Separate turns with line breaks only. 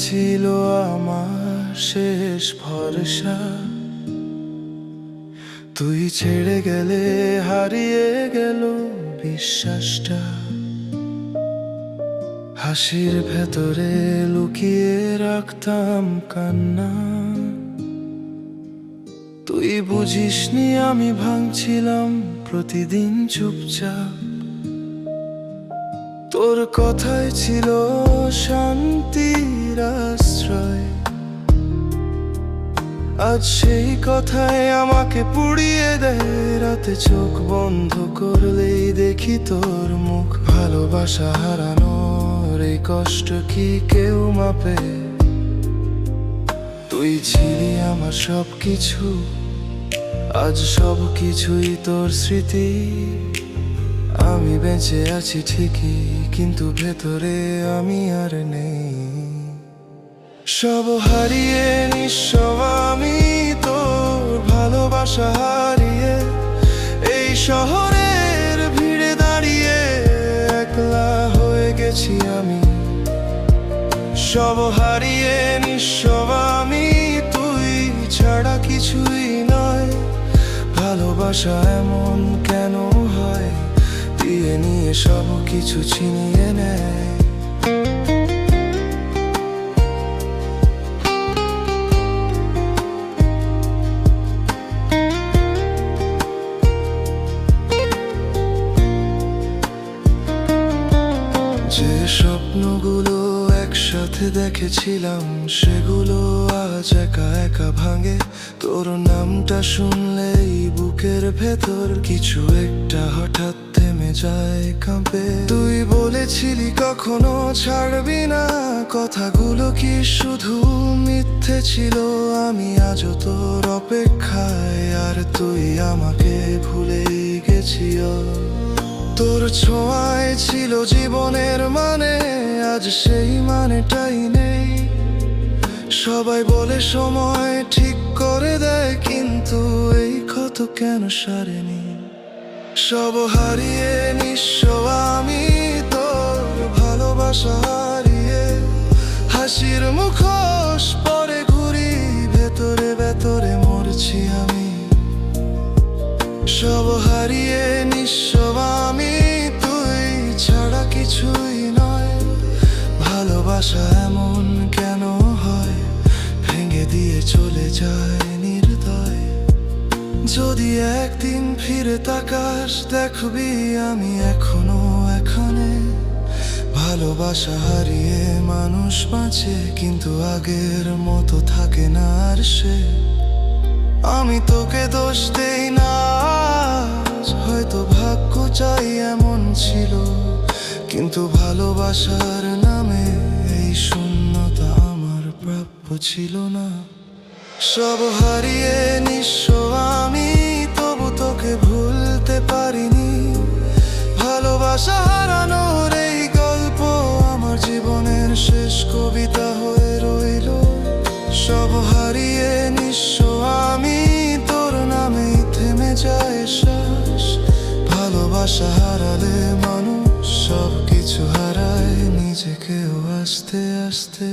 ছিল আমার শেষ ভরসা। তুই ছেড়ে গেলে হারিয়ে গেল বিশ্বাসটা। হাসির ভেতরে লুকিয়ে রাখতাম কান্না। তুই বুঝিসনি আমি ভাঙছিলাম প্রতিদিন চুপচাপ। তোর কথাই ছিল শান্তির আশ্রয়। আজ সেই কথাই আমাকে পুড়িয়ে দেয়। রাতে চোখ বন্ধ করলেই দেখি তোর মুখ। ভালোবাসা হারানোর এই কষ্ট কি কেউ মাপে? তুই ছিলি আমার সবকিছু, আজ সবকিছুই তোর স্মৃতি। আমি বেঁচে আছি ঠিকই, কিন্তু ভেতরে আমি আর নেই। সব হারিয়ে নিঃস্ব আমি, তোর ভালোবাসা হারিয়ে এই শহরের ভিড়ে দাঁড়িয়ে একলা হয়ে গেছি আমি। সব হারিয়ে নিঃস্ব আমি, তুই ছাড়া কিছুই নয়। ভালোবাসা এমন কেন হয়, দিয়ে নিয়ে সব কিছু ছিনিয়ে নেয়। যে স্বপ্নগুলো একসাথে দেখেছিলাম, সেগুলো আজ একা একা ভাঙে। তোর নামটা শুনলেই বুকের ভেতর কিছু একটা হঠাৎ থেমে যায়, কাঁপে। তুই বলেছিলি কখনো ছাড়বি না, কথাগুলো কি শুধু মিথ্যে ছিল? আমি আজও তোর অপেক্ষায়, আর তুই আমাকে ভুলেই গেছিস। তোর ছোঁয়ায় ছিল জীবনের মানে, আজ সেই মানেটাই নেই। সবাই বলে সময় ঠিক করে দেয়, কিন্তু এই ক্ষত কেন সারেনি? সব হারিয়ে নিঃস্ব আমি, তোর ভালোবাসা হারিয়ে হাসির মুখোশ পরে ঘুরি। ভেতরে ভেতরে মরছি আমি। সব হারিয়ে নিঃস্ব আমি, তুই ছাড়া কিছুই নয়। ভালোবাসা এমন কেন হয়, ভেঙে দিয়ে চলে যায় নির্দয়। যদি একদিন ফিরে তাকাস, দেখবি আমি এখনো এখানে। ভালোবাসা হারিয়ে মানুষ বাঁচে, কিন্তু আগের মতো থাকে না আর সে। আমি তোকে দোষ দেই না, হয়তো ভাগ্য চাই এমন ছিল, কিন্তু ভালোবাসার নামে এই শূন্যতা আমার প্রাপ্য ছিল না। সব হারিয়ে নিঃস্ব আমি, তবু তোকে ভুলতে পারিনি। ভালোবাসা হারানোর এই গল্প আমার জীবনের শেষ কবিতা হয়ে রইল। সব হারিয়ে নিঃস্ব আমি, তোর নামেই থেমে যায় শ্বাস। ভালোবাসা হারালে মানুষ সব কিছু হারায়, নিজেকেও আস্তে আস্তে।